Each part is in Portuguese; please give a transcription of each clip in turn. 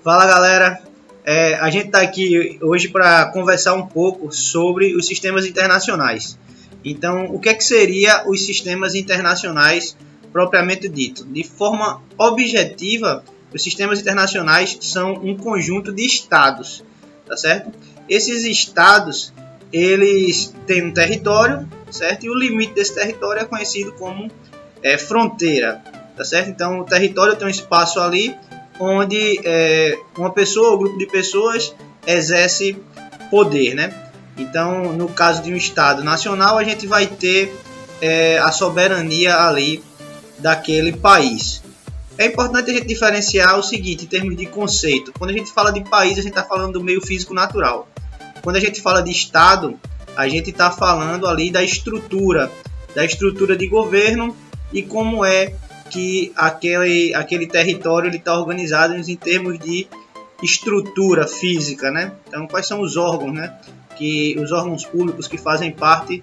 Fala galera, a gente está aqui hoje para conversar um pouco sobre os sistemas internacionais. Então, o que seria os sistemas internacionais propriamente dito? De forma objetiva, os sistemas internacionais são um conjunto de estados, tá certo? Esses estados, eles têm um território, certo? E o limite desse território é conhecido como fronteira, tá certo? Então, o território tem um espaço ali onde uma pessoa ou grupo de pessoas exerce poder, né? Então, no caso de um Estado nacional, a gente vai ter a soberania ali daquele país. É importante a gente diferenciar o seguinte, em termos de conceito. Quando a gente fala de país, a gente está falando do meio físico natural. Quando a gente fala de Estado, a gente está falando ali da estrutura de governo e como é que aquele território está organizado em termos de estrutura física, né? Então, quais são os órgãos, né? Os órgãos públicos que fazem parte,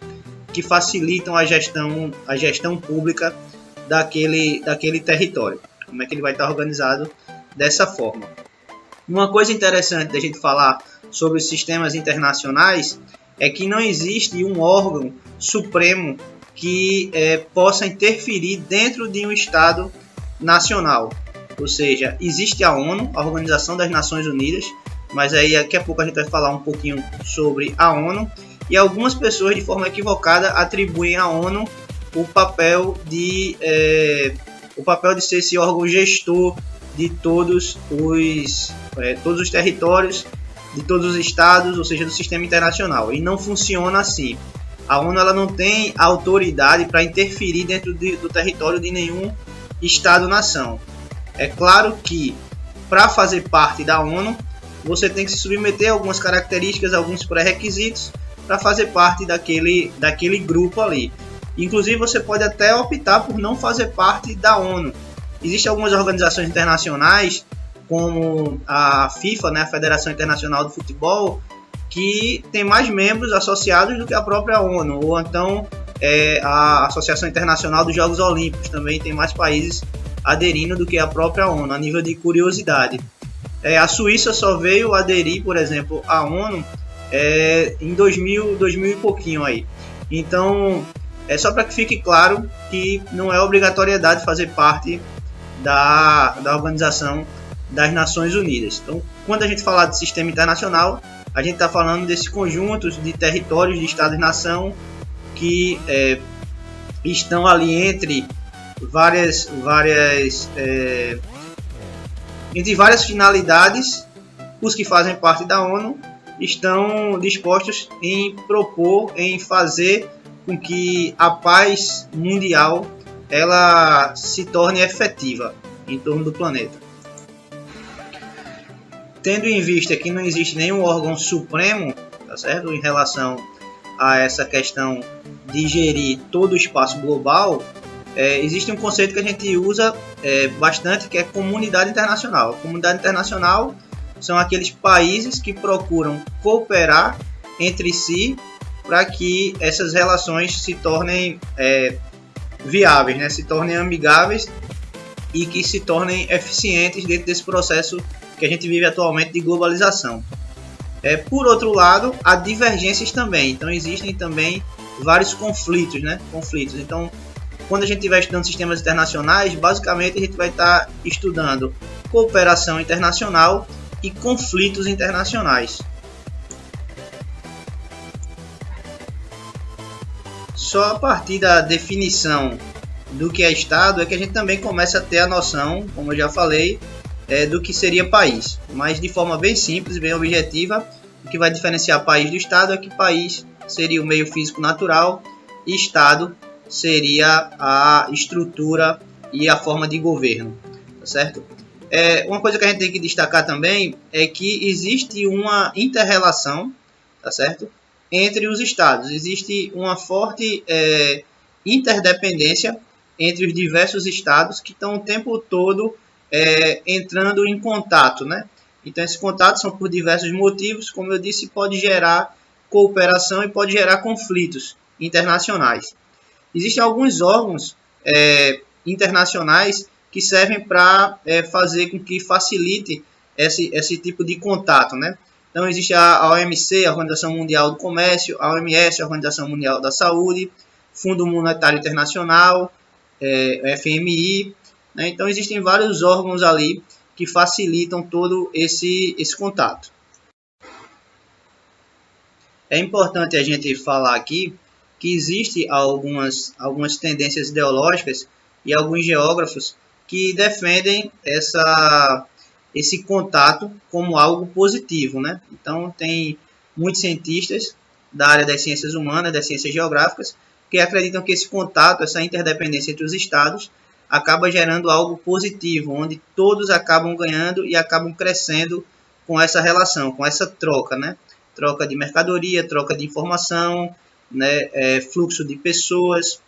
que facilitam a gestão pública daquele território. Como é que ele vai estar organizado dessa forma? Uma coisa interessante da gente falar sobre os sistemas internacionais é que não existe um órgão supremo que possa interferir dentro de um Estado nacional. Ou seja, existe a ONU, a Organização das Nações Unidas, mas aí daqui a pouco a gente vai falar um pouquinho sobre a ONU, e algumas pessoas de forma equivocada atribuem à ONU o papel de ser esse órgão gestor de todos os territórios, de todos os estados, ou seja, do sistema internacional. E não funciona assim. A ONU ela não tem autoridade para interferir dentro do território de nenhum Estado-nação. É claro que, para fazer parte da ONU, você tem que se submeter a algumas características, alguns pré-requisitos para fazer parte daquele grupo ali. Inclusive, você pode até optar por não fazer parte da ONU. Existem algumas organizações internacionais, como a FIFA, né, a Federação Internacional do Futebol, que tem mais membros associados do que a própria ONU, ou então a Associação Internacional dos Jogos Olímpicos também tem mais países aderindo do que a própria ONU, a nível de curiosidade. A Suíça só veio aderir, por exemplo, à ONU em 2000 e pouquinho aí. Então, é só para que fique claro que não é obrigatoriedade fazer parte da Organização das Nações Unidas. Então, quando a gente falar de sistema internacional, a gente está falando desses conjuntos de territórios de Estados-nação que estão ali entre várias finalidades. Os que fazem parte da ONU estão dispostos em propor, em fazer com que a paz mundial ela se torne efetiva em torno do planeta. Tendo em vista que não existe nenhum órgão supremo, tá certo, em relação a essa questão de gerir todo o espaço global, existe um conceito que a gente usa bastante, que é comunidade internacional. A comunidade internacional são aqueles países que procuram cooperar entre si para que essas relações se tornem viáveis, né? Se tornem amigáveis e que se tornem eficientes dentro desse processo que a gente vive atualmente de globalização. Por outro lado, há divergências também. Então, existem também vários conflitos, né? Então, quando a gente estiver estudando sistemas internacionais, basicamente a gente vai estar estudando cooperação internacional e conflitos internacionais. Só a partir da definição do que é Estado é que a gente também começa a ter a noção, como eu já falei, do que seria país. Mas de forma bem simples, bem objetiva, o que vai diferenciar país do Estado é que país seria o meio físico natural e Estado seria a estrutura e a forma de governo, tá certo? Uma coisa que a gente tem que destacar também é que existe uma inter-relação, tá certo, entre os estados. Existe uma forte interdependência entre os diversos estados que estão o tempo todo entrando em contato, né? Então, esses contatos são por diversos motivos, como eu disse, pode gerar cooperação e pode gerar conflitos internacionais. Existem alguns órgãos internacionais que servem para fazer com que facilite esse tipo de contato, né? Então existe a OMC, a Organização Mundial do Comércio, a OMS, a Organização Mundial da Saúde, Fundo Monetário Internacional, FMI, né? Então existem vários órgãos ali que facilitam todo esse contato. É importante a gente falar aqui que existe algumas tendências ideológicas e alguns geógrafos que defendem esse contato como algo positivo, né? Então, tem muitos cientistas da área das ciências humanas, das ciências geográficas, que acreditam que esse contato, essa interdependência entre os estados, acaba gerando algo positivo, onde todos acabam ganhando e acabam crescendo com essa relação, com essa troca, né? Troca de mercadoria, troca de informação, né? Fluxo de pessoas,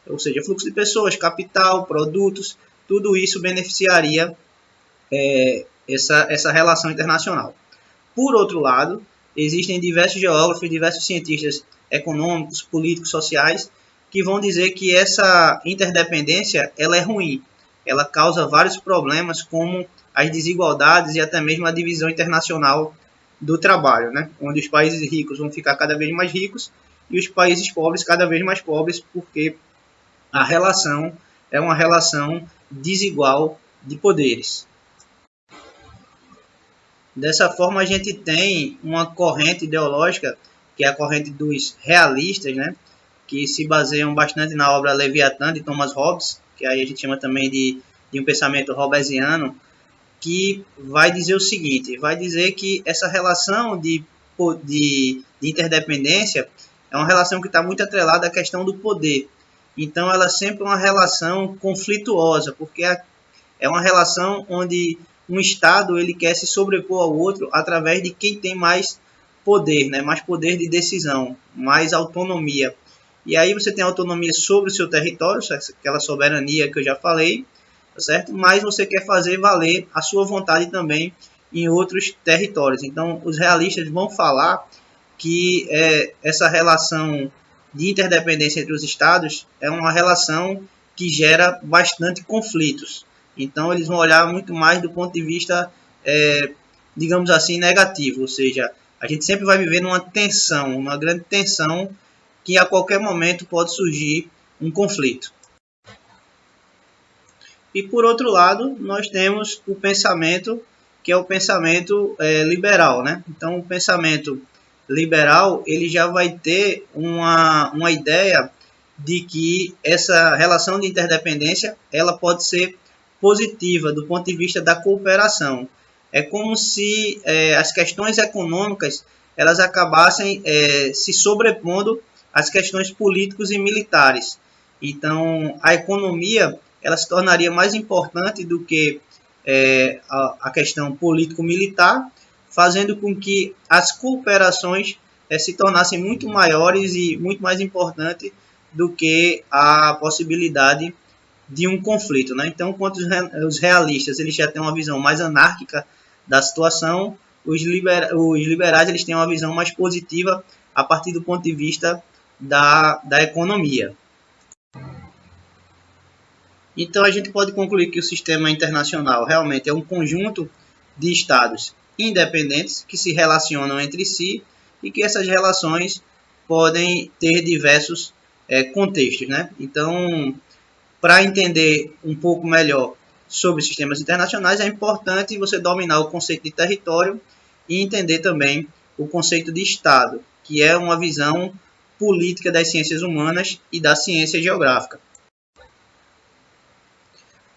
ou seja, fluxo de pessoas, capital, produtos, tudo isso beneficiaria essa relação internacional. Por outro lado, existem diversos geógrafos, diversos cientistas econômicos, políticos, sociais, que vão dizer que essa interdependência ela é ruim. Ela causa vários problemas, como as desigualdades e até mesmo a divisão internacional do trabalho, né? Onde os países ricos vão ficar cada vez mais ricos e os países pobres cada vez mais pobres, porque a relação é uma relação desigual de poderes. Dessa forma, a gente tem uma corrente ideológica, que é a corrente dos realistas, né? Que se baseiam bastante na obra Leviatã, de Thomas Hobbes, que aí a gente chama também de um pensamento hobbesiano, que vai dizer o seguinte, vai dizer que essa relação de interdependência é uma relação que está muito atrelada à questão do poder. Então, ela é sempre uma relação conflituosa, porque é uma relação onde um Estado ele quer se sobrepor ao outro através de quem tem mais poder, né? Mais poder de decisão, mais autonomia. E aí você tem autonomia sobre o seu território, aquela soberania que eu já falei, tá certo? Mas você quer fazer valer a sua vontade também em outros territórios. Então, os realistas vão falar que essa relação de interdependência entre os estados é uma relação que gera bastante conflitos. Então, eles vão olhar muito mais do ponto de vista, digamos assim, negativo. Ou seja, a gente sempre vai viver numa tensão, uma grande tensão, que a qualquer momento pode surgir um conflito. E, por outro lado, nós temos o pensamento, que é o pensamento liberal, né? Então, o pensamento liberal ele já vai ter uma ideia de que essa relação de interdependência ela pode ser positiva do ponto de vista da cooperação. É como se as questões econômicas elas acabassem se sobrepondo às questões políticas e militares. Então, a economia ela se tornaria mais importante do que a questão político-militar, fazendo com que as cooperações se tornassem muito maiores e muito mais importantes do que a possibilidade de um conflito, né? Então, enquanto os realistas eles já têm uma visão mais anárquica da situação, os liberais eles têm uma visão mais positiva a partir do ponto de vista da economia. Então, a gente pode concluir que o sistema internacional realmente é um conjunto de estados independentes que se relacionam entre si e que essas relações podem ter diversos contextos, né? Então, para entender um pouco melhor sobre sistemas internacionais, é importante você dominar o conceito de território e entender também o conceito de Estado, que é uma visão política das ciências humanas e da ciência geográfica.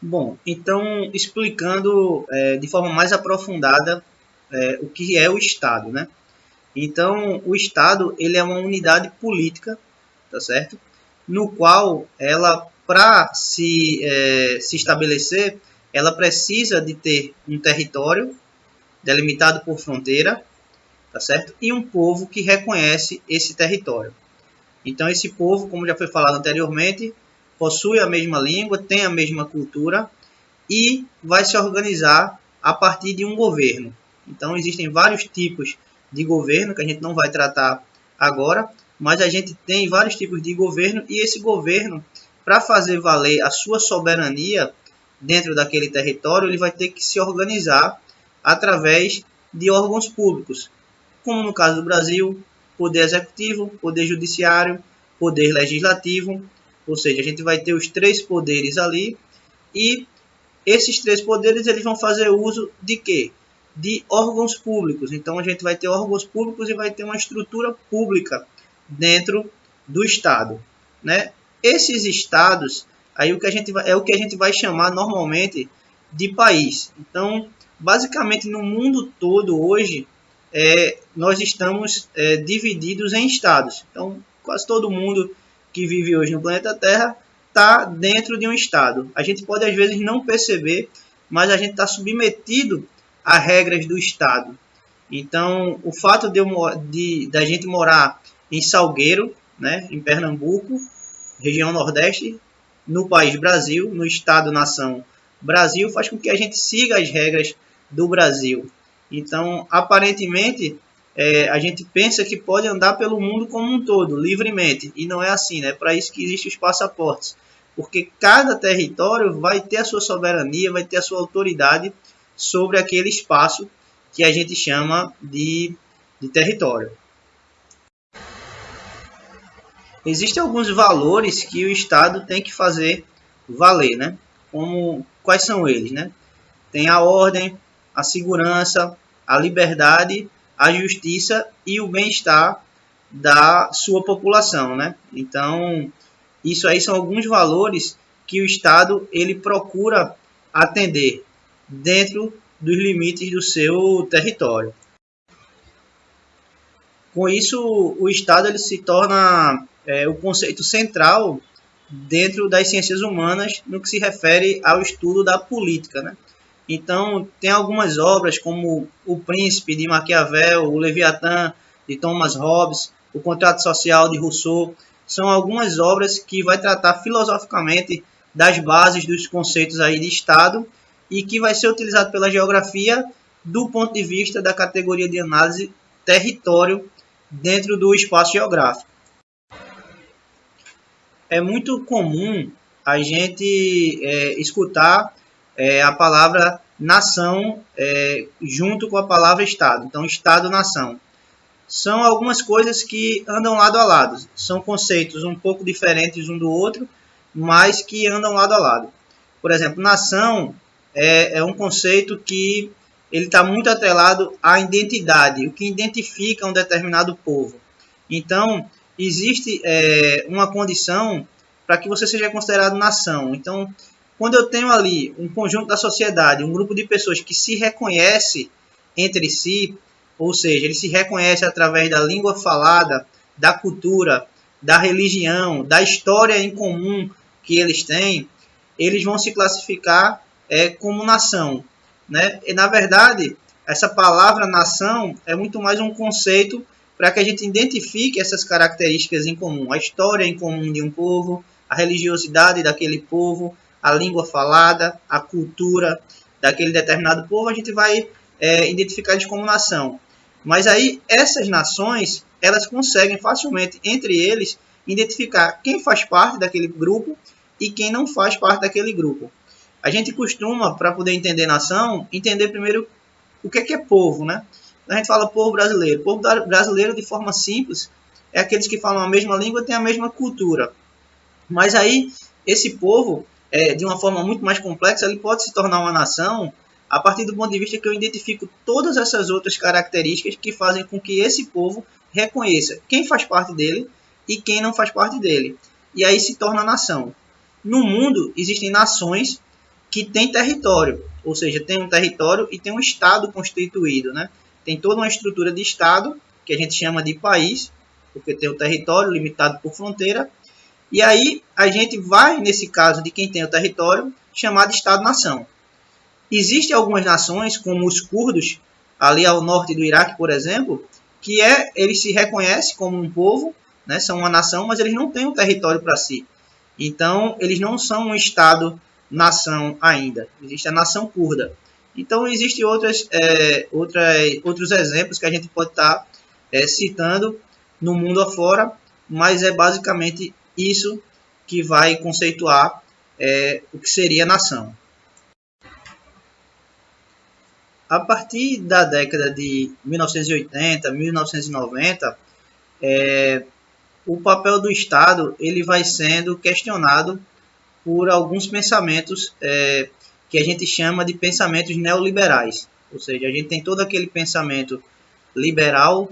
Bom, então, explicando de forma mais aprofundada o que é o Estado, né? Então, o Estado ele é uma unidade política, tá certo? No qual ela, para se estabelecer, ela precisa de ter um território delimitado por fronteira, tá certo? E um povo que reconhece esse território. Então, esse povo, como já foi falado anteriormente, possui a mesma língua, tem a mesma cultura e vai se organizar a partir de um governo. Então, existem vários tipos de governo que a gente não vai tratar agora, mas a gente tem vários tipos de governo e esse governo, para fazer valer a sua soberania dentro daquele território, ele vai ter que se organizar através de órgãos públicos, como no caso do Brasil, poder executivo, poder judiciário, poder legislativo, ou seja, a gente vai ter os três poderes ali, e esses três poderes eles vão fazer uso de quê? De órgãos públicos. Então a gente vai ter órgãos públicos e vai ter uma estrutura pública dentro do Estado, né? Esses estados, aí é o que a gente vai chamar normalmente de país. Então, basicamente no mundo todo hoje, nós estamos divididos em estados. Então, quase todo mundo que vive hoje no planeta Terra está dentro de um estado. A gente pode às vezes não perceber, mas a gente está submetido a regras do estado. Então, o fato da gente morar em Salgueiro, né, em Pernambuco, região Nordeste, no país Brasil, no estado-nação Brasil, faz com que a gente siga as regras do Brasil. Então, aparentemente, a gente pensa que pode andar pelo mundo como um todo, livremente. E não é assim, né? Para isso que existem os passaportes. Porque cada território vai ter a sua soberania, vai ter a sua autoridade sobre aquele espaço que a gente chama de território. Existem alguns valores que o Estado tem que fazer valer, né? Quais são eles, né? Tem a ordem, a segurança, a liberdade, a justiça e o bem-estar da sua população, né? Então, isso aí são alguns valores que o Estado ele procura atender dentro dos limites do seu território. Com isso, o Estado ele se torna o conceito central dentro das ciências humanas no que se refere ao estudo da política, né? Então, tem algumas obras como O Príncipe, de Maquiavel, O Leviatã, de Thomas Hobbes, O Contrato Social, de Rousseau. São algumas obras que vai tratar filosoficamente das bases dos conceitos aí de Estado e que vai ser utilizado pela geografia do ponto de vista da categoria de análise território dentro do espaço geográfico. É muito comum a gente escutar a palavra nação junto com a palavra Estado. Então, Estado-nação. São algumas coisas que andam lado a lado. São conceitos um pouco diferentes um do outro, mas que andam lado a lado. Por exemplo, nação é um conceito que ele está muito atrelado à identidade, o que identifica um determinado povo. Então, existe uma condição para que você seja considerado nação. Então, quando eu tenho ali um conjunto da sociedade, um grupo de pessoas que se reconhece entre si, ou seja, ele se reconhece através da língua falada, da cultura, da religião, da história em comum que eles têm, eles vão se classificar como nação, né? E, na verdade, essa palavra nação é muito mais um conceito para que a gente identifique essas características em comum, a história em comum de um povo, a religiosidade daquele povo, a língua falada, a cultura daquele determinado povo, a gente vai identificar eles como nação. Mas aí essas nações, elas conseguem facilmente entre eles identificar quem faz parte daquele grupo e quem não faz parte daquele grupo. A gente costuma, para poder entender nação, entender primeiro o que é povo, né? A gente fala povo brasileiro. Povo brasileiro, de forma simples, é aqueles que falam a mesma língua e têm a mesma cultura. Mas aí, esse povo, de uma forma muito mais complexa, ele pode se tornar uma nação a partir do ponto de vista que eu identifico todas essas outras características que fazem com que esse povo reconheça quem faz parte dele e quem não faz parte dele. E aí se torna nação. No mundo, existem nações que têm território, ou seja, tem um território e tem um Estado constituído, né? Tem toda uma estrutura de Estado, que a gente chama de país, porque tem o território limitado por fronteira, e aí a gente vai, nesse caso de quem tem o território, chamar de Estado-nação. Existem algumas nações, como os curdos, ali ao norte do Iraque, por exemplo, que eles se reconhecem como um povo, né, são uma nação, mas eles não têm um território para si. Então, eles não são um Estado-nação ainda. Existe a nação curda. Então, existem outros exemplos que a gente pode estar citando no mundo afora, mas é basicamente isso que vai conceituar o que seria nação. a partir da década de 1980, 1990, o papel do Estado ele vai sendo questionado por alguns pensamentos que a gente chama de pensamentos neoliberais. Ou seja, a gente tem todo aquele pensamento liberal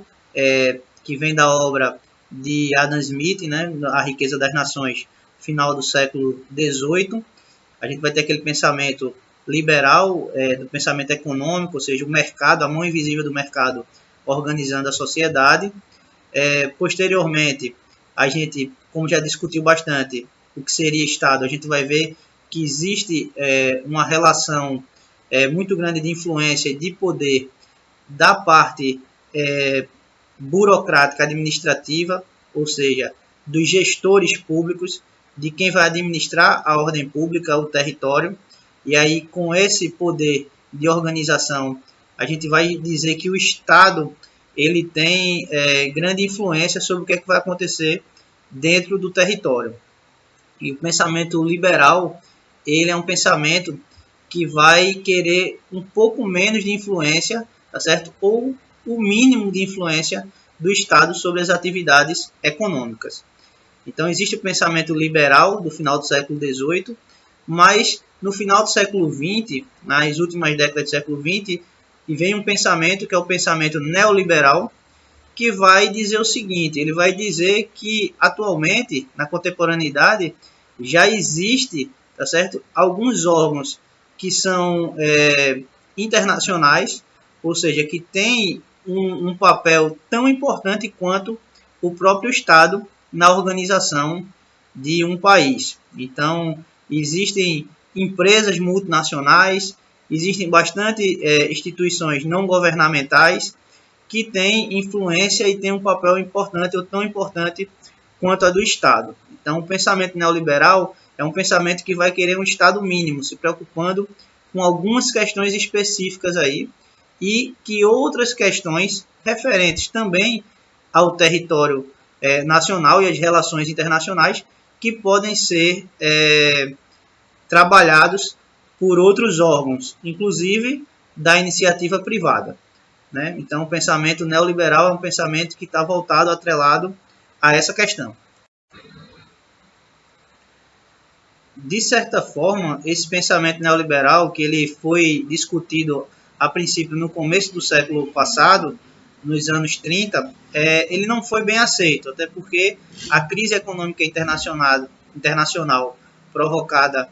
que vem da obra de Adam Smith, né, A Riqueza das Nações, final do século XVIII. A gente vai ter aquele pensamento liberal, do pensamento econômico, ou seja, o mercado, a mão invisível do mercado organizando a sociedade. Posteriormente, a gente, como já discutiu bastante, o que seria Estado, a gente vai ver que existe uma relação muito grande de influência e de poder da parte burocrática administrativa, ou seja, dos gestores públicos, de quem vai administrar a ordem pública, o território, e aí com esse poder de organização, a gente vai dizer que o Estado ele tem grande influência sobre o que, é que vai acontecer dentro do território. E o pensamento liberal, ele é um pensamento que vai querer um pouco menos de influência, tá certo? Ou o mínimo de influência do Estado sobre as atividades econômicas. Então, existe o pensamento liberal do final do século XVIII, mas no final do século XX, nas últimas décadas do século XX, vem um pensamento que é o pensamento neoliberal, que vai dizer o seguinte, ele vai dizer que atualmente, na contemporaneidade, já existe, tá certo, alguns órgãos que são internacionais, ou seja, que têm um papel tão importante quanto o próprio Estado na organização de um país. Então, existem empresas multinacionais, existem bastante instituições não governamentais que têm influência e têm um papel importante ou tão importante quanto a do Estado. Então, o pensamento neoliberal é um pensamento que vai querer um Estado mínimo, se preocupando com algumas questões específicas aí e que outras questões referentes também ao território nacional e às relações internacionais que podem ser trabalhados por outros órgãos, inclusive da iniciativa privada. Né? Então, o pensamento neoliberal é um pensamento que está voltado, atrelado a essa questão. De certa forma, esse pensamento neoliberal, que ele foi discutido a princípio no começo do século passado, nos anos 30, ele não foi bem aceito, até porque a crise econômica internacional provocada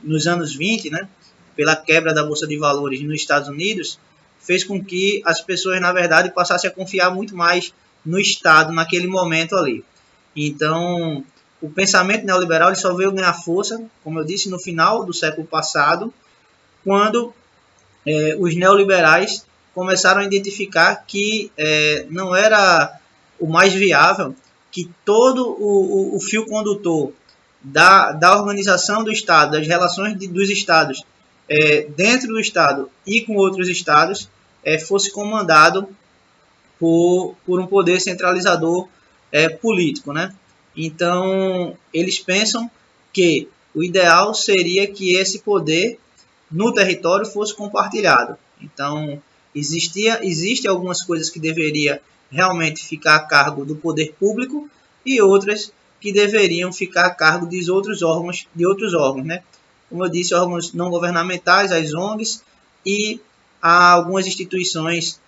nos anos 20, né, pela quebra da Bolsa de Valores nos Estados Unidos, fez com que as pessoas, na verdade, passassem a confiar muito mais no Estado naquele momento ali. Então, o pensamento neoliberal ele só veio ganhar força, como eu disse, no final do século passado, quando os neoliberais começaram a identificar que não era o mais viável, que todo o fio condutor da organização do Estado, das relações dos Estados dentro do Estado e com outros Estados, fosse comandado por um poder centralizador político, né? Então, eles pensam que o ideal seria que esse poder no território fosse compartilhado. Então, existem algumas coisas que deveria realmente ficar a cargo do poder público e outras que deveriam ficar a cargo de outros órgãos, né? Como eu disse, órgãos não governamentais, as ONGs, e há algumas instituições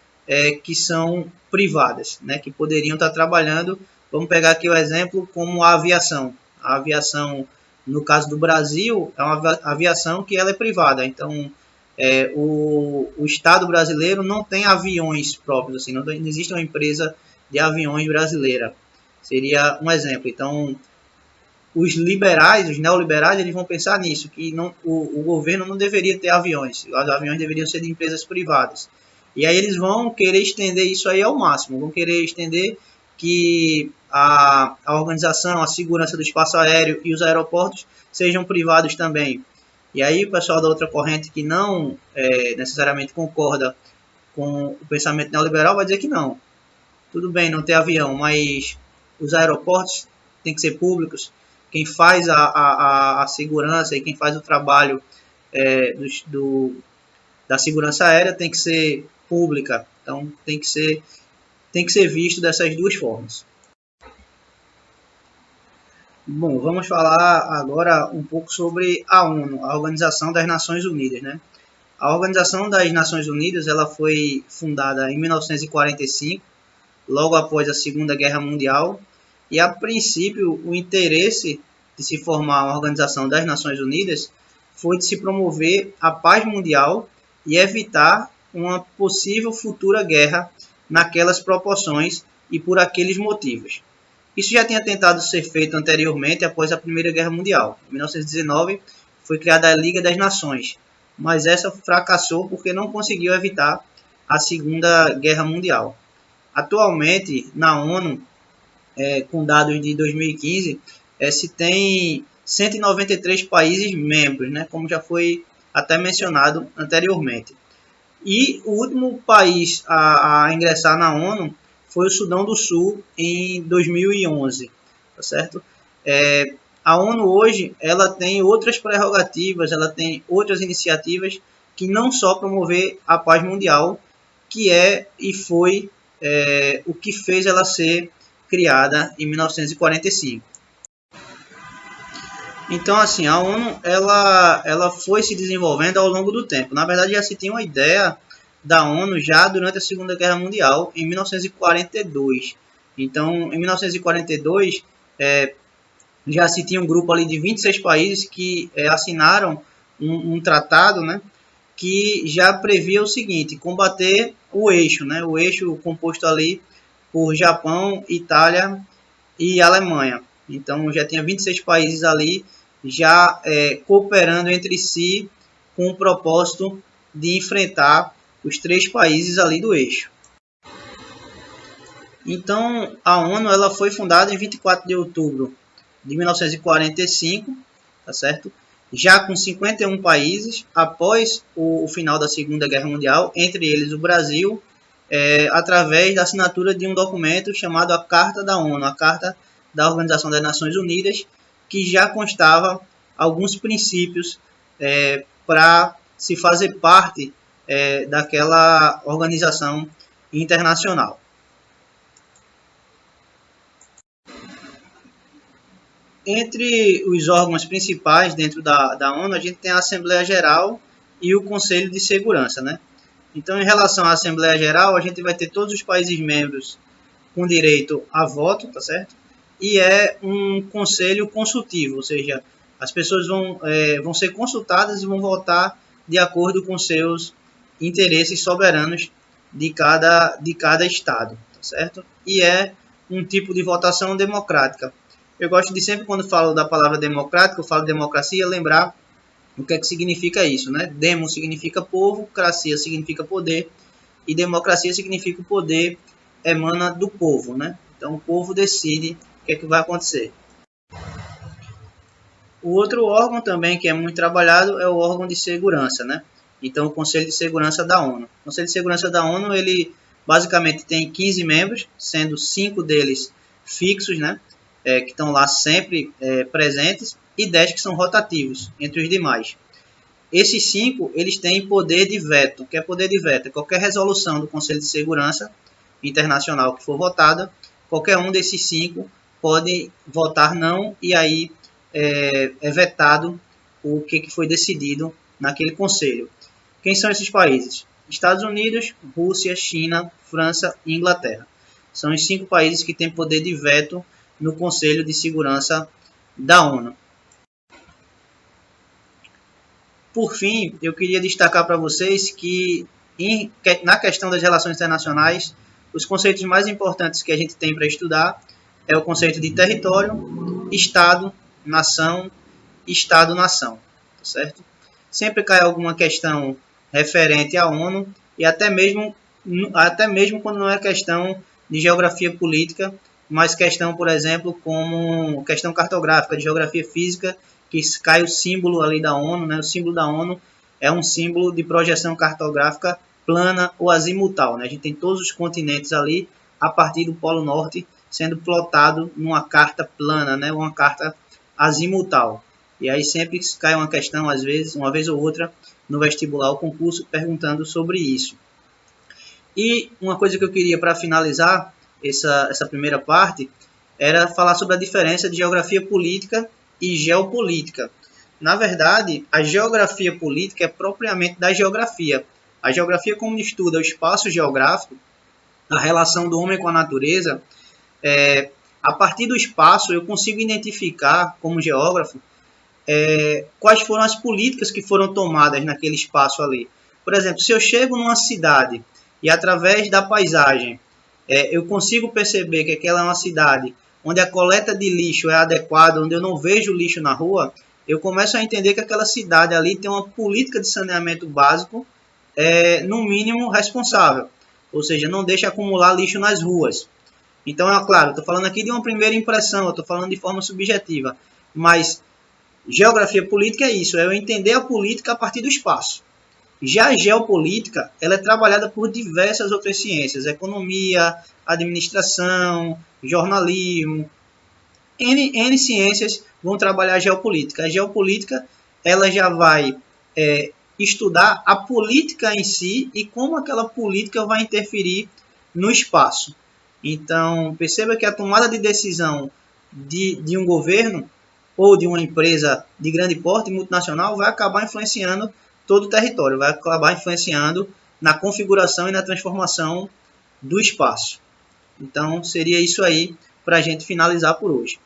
que são privadas, né, que poderiam estar trabalhando. Vamos pegar aqui o exemplo como a aviação. A aviação, no caso do Brasil, é uma aviação que ela é privada. Então, o Estado brasileiro não tem aviões próprios, assim, não existe uma empresa de aviões brasileira. Seria um exemplo. Então, os liberais, os neoliberais, eles vão pensar nisso, que o governo não deveria ter aviões. Os aviões deveriam ser de empresas privadas. E aí eles vão querer estender isso aí ao máximo. Vão querer estender que a organização, a segurança do espaço aéreo e os aeroportos sejam privados também. E aí o pessoal da outra corrente que não necessariamente concorda com o pensamento neoliberal vai dizer que não. Tudo bem não ter avião, mas os aeroportos têm que ser públicos. Quem faz a segurança e quem faz o trabalho da segurança aérea tem que ser pública. Então tem que ser visto dessas duas formas. Bom, vamos falar agora um pouco sobre a ONU, a Organização das Nações Unidas, né? A Organização das Nações Unidas ela foi fundada em 1945, logo após a Segunda Guerra Mundial, e a princípio o interesse de se formar uma Organização das Nações Unidas foi de se promover a paz mundial e evitar uma possível futura guerra naquelas proporções e por aqueles motivos. Isso já tinha tentado ser feito anteriormente após a Primeira Guerra Mundial. Em 1919 foi criada a Liga das Nações, mas essa fracassou porque não conseguiu evitar a Segunda Guerra Mundial. Atualmente, na ONU, com dados de 2015, se tem 193 países membros, né, como já foi até mencionado anteriormente. E o último país a ingressar na ONU foi o Sudão do Sul em 2011, tá certo? A ONU hoje ela tem outras prerrogativas, ela tem outras iniciativas que não só promover a paz mundial, que é e foi o que fez ela ser criada em 1945. Então, assim, a ONU ela foi se desenvolvendo ao longo do tempo. Na verdade, já se tinha uma ideia da ONU já durante a Segunda Guerra Mundial, em 1942. Então, em 1942, já se tinha um grupo ali de 26 países que assinaram um tratado, né, que já previa o seguinte: combater o eixo, né, o eixo composto ali por Japão, Itália e Alemanha. Então, já tinha 26 países ali já cooperando entre si com o propósito de enfrentar os 3 países ali do eixo. Então, a ONU ela foi fundada em 24 de outubro de 1945, tá certo? Já com 51 países, após o final da Segunda Guerra Mundial, entre eles o Brasil, através da assinatura de um documento chamado a Carta da ONU, a Carta da Organização das Nações Unidas, que já constava alguns princípios para se fazer parte daquela organização internacional. Entre os órgãos principais dentro da ONU, a gente tem a Assembleia Geral e o Conselho de Segurança, né? Então, em relação à Assembleia Geral, a gente vai ter todos os países membros com direito a voto, tá certo? E é um conselho consultivo, ou seja, as pessoas vão ser consultadas e vão votar de acordo com seus interesses soberanos de cada estado, tá certo? E é um tipo de votação democrática. Eu gosto de sempre, quando falo da palavra democrática, eu falo democracia, lembrar o que é que significa isso, né? Demo significa povo, cracia significa poder, e democracia significa o poder emana do povo, né? Então o povo decide o que é que vai acontecer. O outro órgão também que é muito trabalhado é o órgão de segurança, né? Então o Conselho de Segurança da ONU. O Conselho de Segurança da ONU, ele basicamente tem 15 membros, sendo 5 deles fixos, né? Que estão lá sempre presentes, e 10 que são rotativos, entre os demais. Esses 5, eles têm poder de veto. O que é poder de veto? Qualquer resolução do Conselho de Segurança Internacional que for votada, qualquer um desses 5 pode votar não, e aí é vetado o que foi decidido naquele conselho. Quem são esses países? Estados Unidos, Rússia, China, França e Inglaterra. São os 5 países que têm poder de veto no Conselho de Segurança da ONU. Por fim, eu queria destacar para vocês que na questão das relações internacionais, os conceitos mais importantes que a gente tem para estudar é o conceito de território, Estado, nação, Estado-nação, tá certo? Sempre cai alguma questão referente à ONU, e até mesmo quando não é questão de geografia política, mas questão, por exemplo, como questão cartográfica, de geografia física, que cai o símbolo ali da ONU, né? O símbolo da ONU é um símbolo de projeção cartográfica plana ou azimutal, né? A gente tem todos os continentes ali, a partir do Polo Norte, sendo plotado numa carta plana, né? Uma carta azimutal. E aí sempre cai uma questão, às vezes, uma vez ou outra, no vestibular ou concurso perguntando sobre isso. E uma coisa que eu queria para finalizar essa primeira parte era falar sobre a diferença de geografia política e geopolítica. Na verdade, a geografia política é propriamente da geografia. A geografia, como estuda o espaço geográfico, a relação do homem com a natureza, a partir do espaço eu consigo identificar, como geógrafo, quais foram as políticas que foram tomadas naquele espaço ali. Por exemplo, se eu chego numa cidade e através da paisagem eu consigo perceber que aquela é uma cidade onde a coleta de lixo é adequada, onde eu não vejo lixo na rua, eu começo a entender que aquela cidade ali tem uma política de saneamento básico, no mínimo, responsável. Ou seja, não deixa acumular lixo nas ruas. Então, é claro, estou falando aqui de uma primeira impressão, estou falando de forma subjetiva, mas geografia política é isso, é eu entender a política a partir do espaço. Já a geopolítica, ela é trabalhada por diversas outras ciências, economia, administração, jornalismo, N ciências vão trabalhar a geopolítica. A geopolítica, ela já vai estudar a política em si e como aquela política vai interferir no espaço. Então, perceba que a tomada de decisão de um governo ou de uma empresa de grande porte multinacional vai acabar influenciando todo o território, vai acabar influenciando na configuração e na transformação do espaço. Então, seria isso aí para a gente finalizar por hoje.